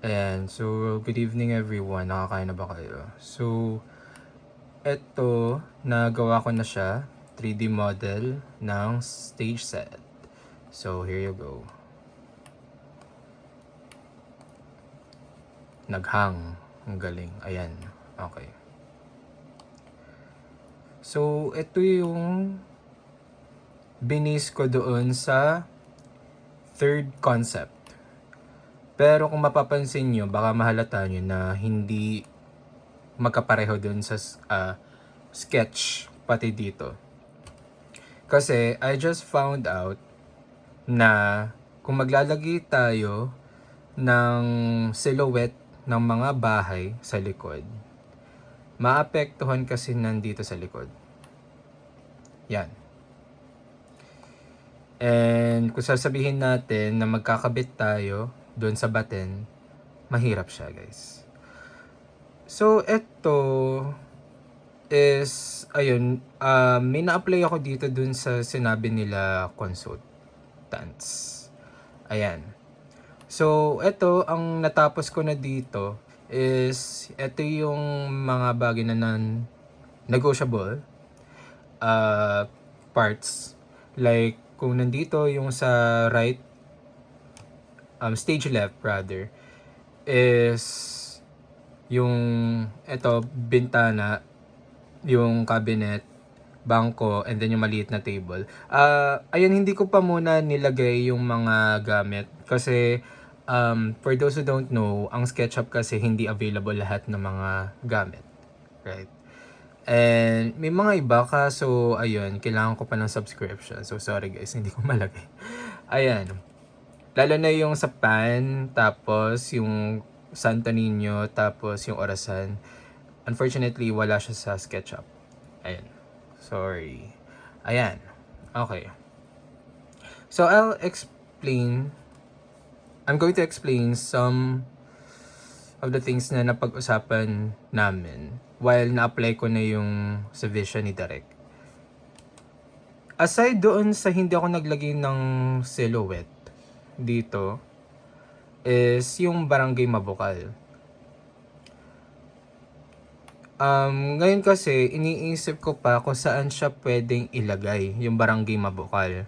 Ayan, so good evening everyone. Nakakain na ba kayo? So, eto, nagawa ko na siya, 3D model ng stage set. So, here you go. Naghang. Ang galing. Ayan. Okay. So, ito yung binis ko doon sa third concept. Pero kung mapapansin nyo, baka mahalata nyo na hindi magkapareho doon sa sketch pati dito. Kasi I just found out na kung maglalagay tayo ng silhouette ng mga bahay sa likod, maapektuhan kasi nandito sa likod. Yan. And kung sasabihin natin na magkakabit tayo doon sa batten, mahirap siya, guys. So, eto is, ayun, may na-apply ako dito dun sa sinabi nila consultants. Ayan. So, eto, ang natapos ko na dito is, eto yung mga bagay na non-negotiable parts. Like, kung nandito yung sa right, stage left rather, is yung, eto, bintana, yung cabinet, bangko, and then yung maliit na table. Ayun, hindi ko pa muna nilagay yung mga gamit kasi for those who don't know, ang SketchUp kasi hindi available lahat ng mga gamit. Right? And may mga iba kaso ayun, kailangan ko pa ng subscription. So sorry guys, hindi ko malagay. Ayan. Lalo na yung sa pan, tapos yung Santo Niño, tapos yung orasan. Unfortunately, wala siya sa SketchUp. Ayan. Sorry. Ayan. Okay. So, I'm going to explain some of the things na napag-usapan namin while na-apply ko na yung sa vision ni Derek. Aside doon sa hindi ako naglagay ng silhouette dito, is yung barangay mabukal. Ngayon kasi, iniisip ko pa kung saan siya pwedeng ilagay, yung barangay mabukal.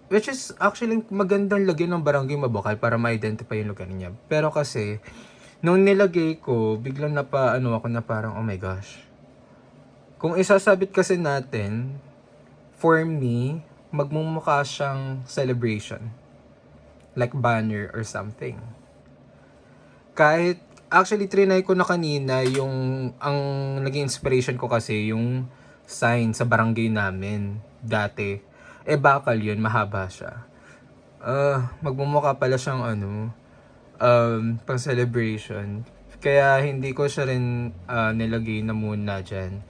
Which is actually magandang lagyan ng barangay mabukal para ma-identify yung lugar niya. Pero kasi, nung nilagay ko, biglang ako na parang, oh my gosh. Kung isasabit kasi natin, for me, magmumukha siyang celebration. Like banner or something. Kahit, actually, trinay ko na kanina yung, ang naging inspiration ko kasi yung sign sa barangay namin dati. Bakal yun, mahaba siya. Magmumukha pala siyang pang celebration. Kaya hindi ko siya rin nilagay na muna dyan.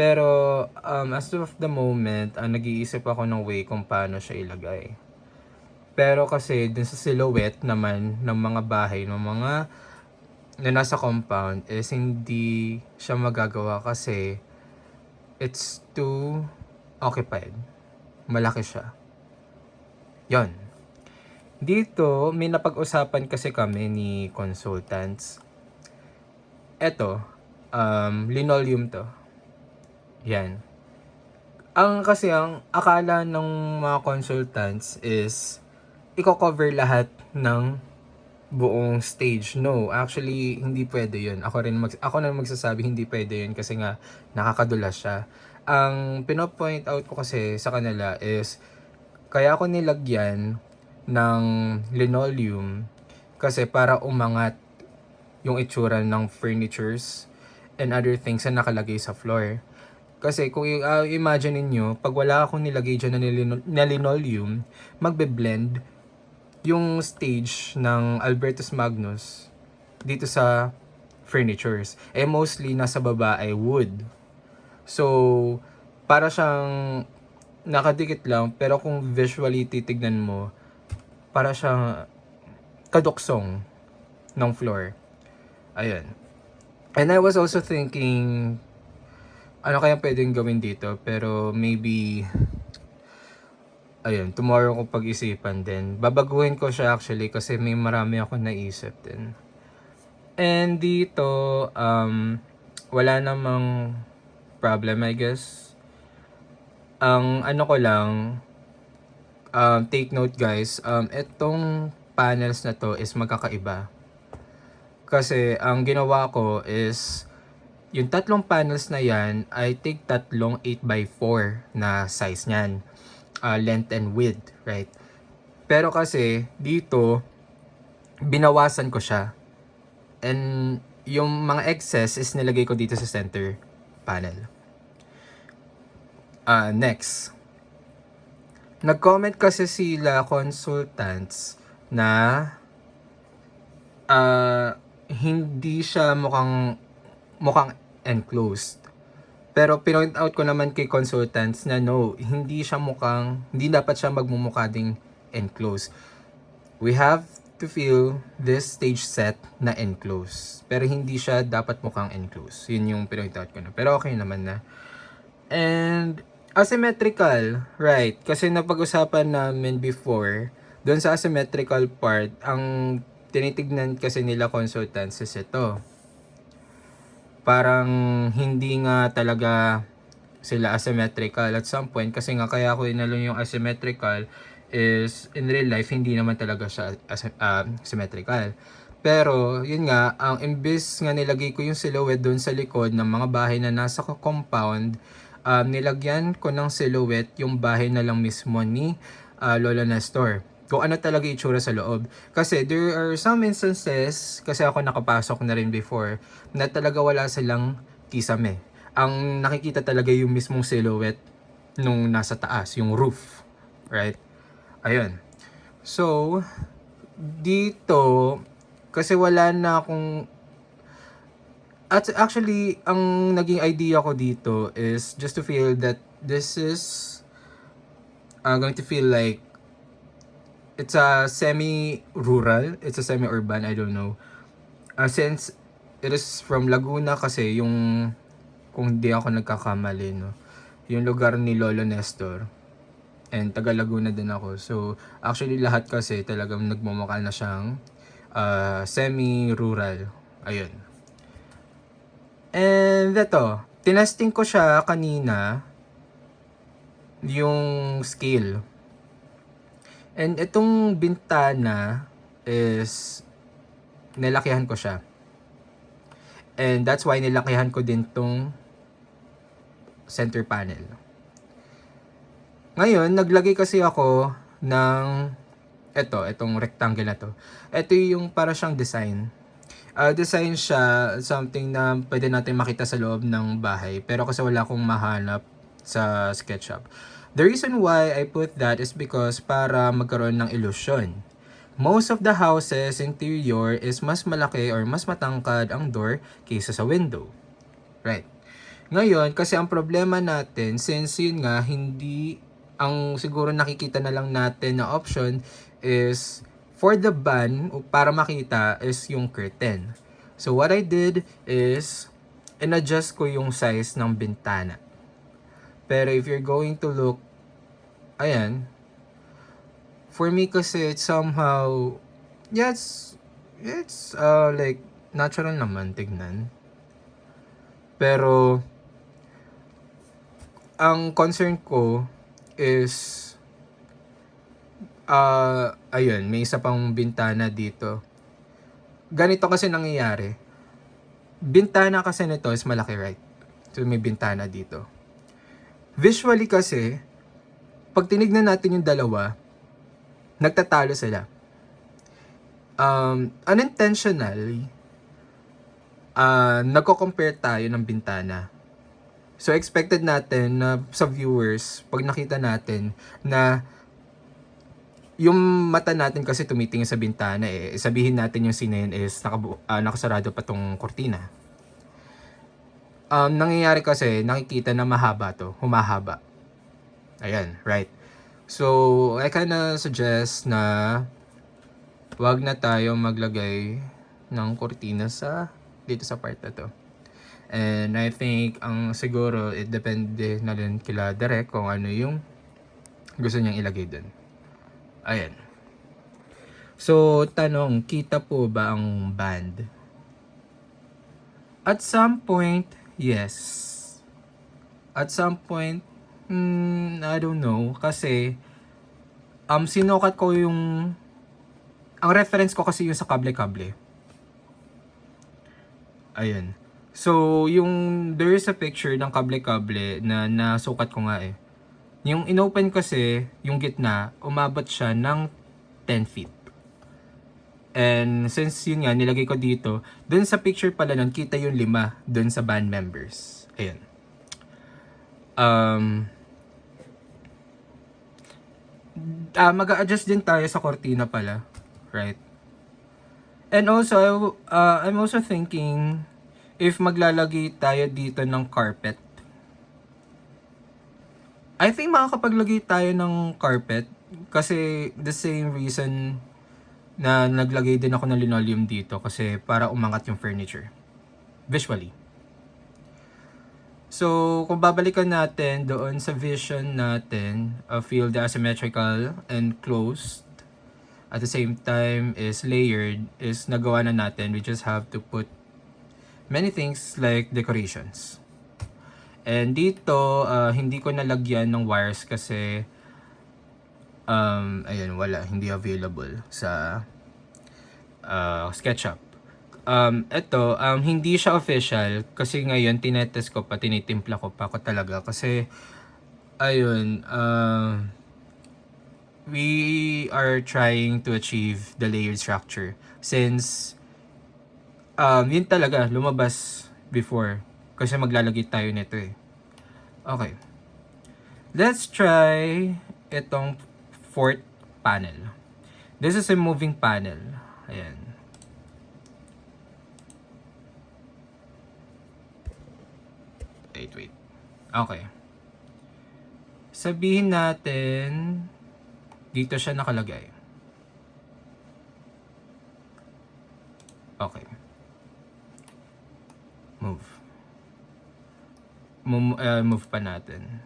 Pero as of the moment, nag-iisip ako ng way kung paano siya ilagay. Pero kasi dun sa silhouette naman ng mga bahay, ng mga na nasa compound is hindi siya magagawa kasi it's too occupied. Malaki siya. Yon. Dito, may napag-usapan kasi kami ni consultants. Eto, linoleum to. Yan. Ang akala ng mga consultants is i-cover lahat ng buong stage. No, actually, hindi pwede yun. Ako na magsasabi hindi pwede yun kasi nga nakakadulas siya. Ang pinopoint out ko kasi sa kanila is kaya ako nilagyan ng linoleum kasi para umangat yung itsura ng furnitures and other things na nakalagay sa floor. Kasi kung imagine niyo, pag wala akong nilagay dyan na linoleum, magbe-blend yung stage ng Albertus Magnus dito sa furnitures. Mostly nasa baba ay wood. So, para siyang nakadikit lang, pero kung visually titignan mo, para siyang kaduksong ng floor. Ayun. And I was also thinking, ano kaya pwedeng gawin dito? Pero maybe, ayun, tomorrow ko pag-isipan din. Babaguhin ko siya actually kasi may marami ako naisip din. And dito, wala namang problem, I guess. Ang ano ko lang, take note guys, itong panels na to is magkakaiba. Kasi ang ginawa ko is, yung tatlong panels na yan ay take tatlong 8x4 na size niyan. Length and width, right? Pero kasi dito, binawasan ko siya. And yung mga excess is nilagay ko dito sa center panel. Next. Nag-comment kasi sila consultants na hindi siya mukhang enclosed. Pero point out ko naman kay consultants na no, hindi dapat siya magmumukha ding enclosed. We have to feel this stage set na enclosed. Pero hindi siya dapat mukhang enclosed. Yun yung point out ko na. Pero okay naman na. And asymmetrical, right? Kasi napag-usapan namin before, doon sa asymmetrical part, ang tinitignan kasi nila consultants is ito. Parang hindi nga talaga sila asymmetrical at some point, kasi nga kaya ako inalon yung asymmetrical is in real life hindi naman talaga siya symmetrical. Pero yun nga, ang imbes nga nilagay ko yung silhouette doon sa likod ng mga bahay na nasa compound, nilagyan ko ng silhouette yung bahay na lang mismo ni Lola Nestor. Kung ano talaga itsura sa loob. Kasi there are some instances, kasi ako nakapasok na rin before, na talaga wala silang kisame. Ang nakikita talaga yung mismong silhouette nung nasa taas, yung roof. Right? Ayun. So, dito, kasi wala na akong... At actually, ang naging idea ko dito is just to feel that this is going to feel like it's a semi-rural, it's a semi-urban, I don't know. Since it is from Laguna kasi yung, kung hindi ako nagkakamali, no, yung lugar ni Lolo Nestor. And taga Laguna din ako. So, actually lahat kasi talagang nagmumukha na siyang semi-rural. Ayun. And ito, tinesting ko siya kanina, yung scale. And itong bintana is nilakihan ko siya. And that's why nilakihan ko din tong center panel. Ngayon, naglagay kasi ako ng itong rectangle na to. Ito yung para siyang design. Design siya, something na pwede natin makita sa loob ng bahay. Pero kasi wala akong mahanap sa SketchUp. The reason why I put that is because para magkaroon ng illusion. Most of the houses interior is mas malaki or mas matangkad ang door kaysa sa window. Right. Ngayon, kasi ang problema natin, since yun nga, hindi, ang siguro nakikita na lang natin na option is for the ban, para makita, is yung curtain. So what I did is, in-adjust ko yung size ng bintana. Pero if you're going to look, ayan, for me kasi it's somehow, yes, it's like natural naman tignan. Pero ang concern ko is ayun, may isa pang bintana dito. Ganito kasi nangyayari. Bintana kasi nito is malaki, right? So may bintana dito. Visually kasi, pag tinignan natin yung dalawa, nagtatalo sila. Unintentionally, nagko-compare tayo ng bintana. So expected natin na sa viewers, pag nakita natin na yung mata natin kasi tumitingin sa bintana, sabihin natin yung scene is nakasarado pa tong kortina. Nangyayari kasi, nakikita na mahaba to, humahaba. Ayan, right? So, I kinda suggest na wag na tayo maglagay ng kortina dito sa part na to. And I think, ang siguro, it depende na rin kila Derek kung ano yung gusto niyang ilagay dun. Ayan. So, tanong, kita po ba ang band? At some point, yes. At some point, I don't know. Kasi, sinukat ko yung... Ang reference ko kasi yung sa kable-kable. Ayun. So, there is a picture ng kable-kable na nasukat ko nga eh. Yung inopen kasi, yung gitna, umabot siya ng 10 feet. And since yun nga, nilagay ko dito, dun sa picture pala nun, kita yung 5 dun sa band members. Ayun. Mag-a-adjust din tayo sa cortina pala. Right? And also, I'm also thinking if maglalagay tayo dito ng carpet. I think makakapaglagay tayo ng carpet kasi the same reason na naglagay din ako ng linoleum dito kasi para umangat yung furniture visually. So, kung babalikan natin doon sa vision natin, feel the asymmetrical and closed at the same time is layered, is nagawa na natin. We just have to put many things like decorations. And dito, hindi ko nalagyan ng wires kasi ayun, wala, hindi available sa SketchUp. Ito, hindi siya official kasi ngayon tinetest ko pa, tinitimpla ko pa ako talaga kasi ayun, we are trying to achieve the layered structure since yun talaga lumabas before kasi maglalagay tayo nito eh. Okay. Let's try itong fourth panel. This is a moving panel. Ayan. Wait. Okay. Sabihin natin dito siya nakalagay. Okay. Move pa natin.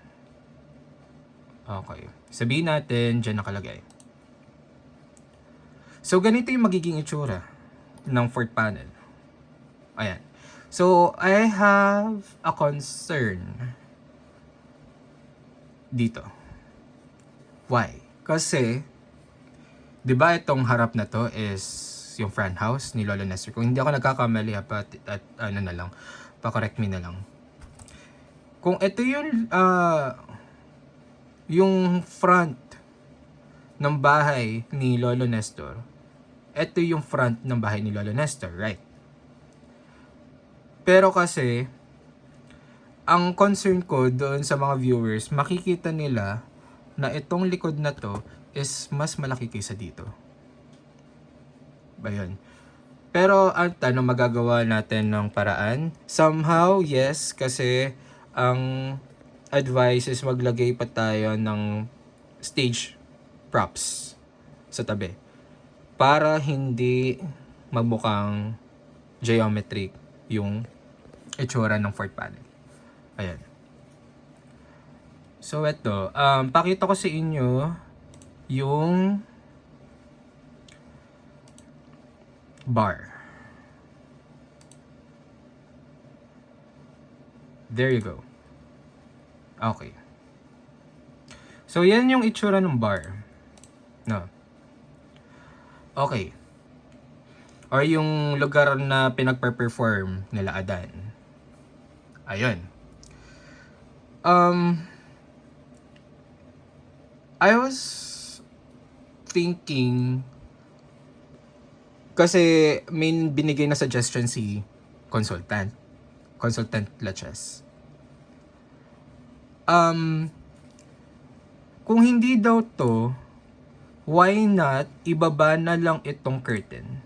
Okay. Sabihin natin dyan nakalagay. So, ganito yung magiging itsura ng fourth panel. Ayan. So, I have a concern dito. Why? Kasi, di ba itong harap na to is yung front house ni Lolo Nestor. Kung hindi ako nagkakamali at ano na lang, pa-correct me na lang. Kung ito yung front ng bahay ni Lolo Nestor, ito yung front ng bahay ni Lolo Nestor, right? Pero kasi, ang concern ko doon sa mga viewers, makikita nila na itong likod na to is mas malaki kaysa dito. Ba yun? Pero ano magagawa natin ng paraan? Somehow, yes, kasi ang advice is maglagay pa tayo ng stage props sa tabi para hindi magmukhang geometric yung itsura ng fourth panel. Ayan. So, ito. Pakita ko sa inyo yung bar. There you go. Okay. So, yan yung itsura ng bar. No. Okay. Or yung lugar na pinagpe-perform nila Adan. Ayun. I was thinking kasi may binigay na suggestion si consultant Laches. Kung hindi daw to, why not ibaba na lang itong curtain?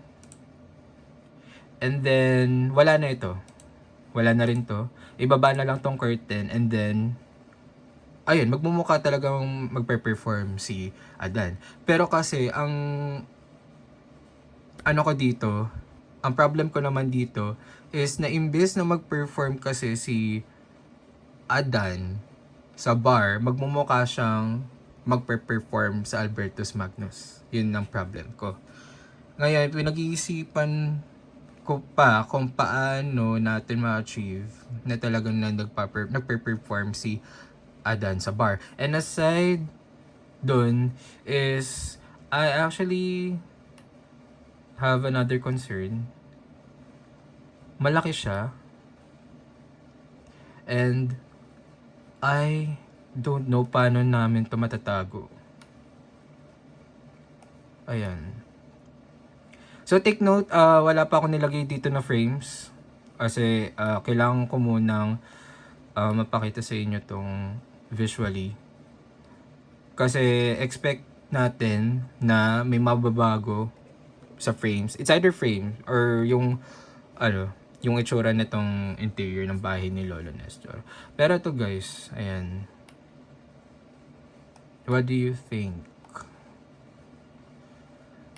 And then, wala na ito. Wala na rin to. Ibaba na lang tong curtain and then, ayun, magmumukha talagang magpe-perform si Adan. Pero kasi, ang problem ko naman dito is na imbes na mag-perform kasi si Adan sa bar, magmumukha siyang magpe-perform sa Albertus Magnus. Yun ang problem ko. Ngayon, pinag-iisipan ko pa kung paano natin ma-achieve na talagang nagpe-perform si Adan sa bar. And aside dun is, I actually have another concern. Malaki siya. And I don't know paano namin ito matatago. Ayan. So take note, wala pa ako nilagay dito na frames. Kasi kailangan ko munang mapakita sa inyo tong visually. Kasi expect natin na may mababago sa frames. It's either frame or yung yung itsura nitong interior ng bahay ni Lolo Nestor. Pero ito guys, ayan. What do you think?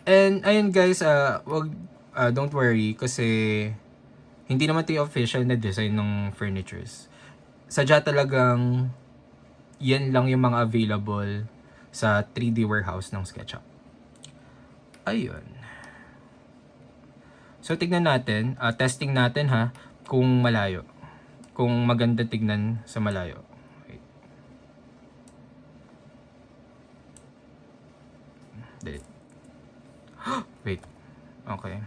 And ayun guys, don't worry kasi hindi naman ito yung official na design ng furnitures. Sadya talagang yan lang yung mga available sa 3D warehouse ng SketchUp. Ayun. So tignan natin, testing natin ha, kung malayo. Kung maganda tignan sa malayo. Wait. Delete. Wait. Okay.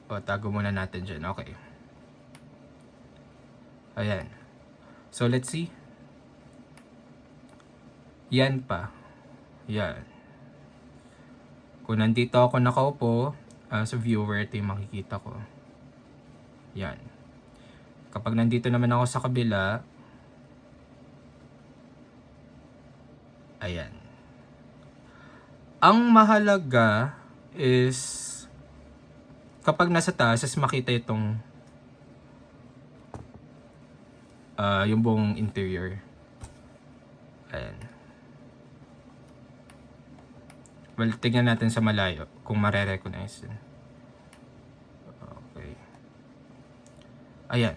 O, tago muna natin dyan. Okay. Ayan. So, let's see. Yan pa. Yan. Kung nandito ako nakaupo, sa viewer, ito yung makikita ko. Yan. Kapag nandito naman ako sa kabila, ayan. Ang mahalaga is kapag nasa taas, is makita itong yung buong interior. Ayan. Well, tignan natin sa malayo kung mare-recognize. Okay. Ayan.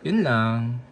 Yun lang.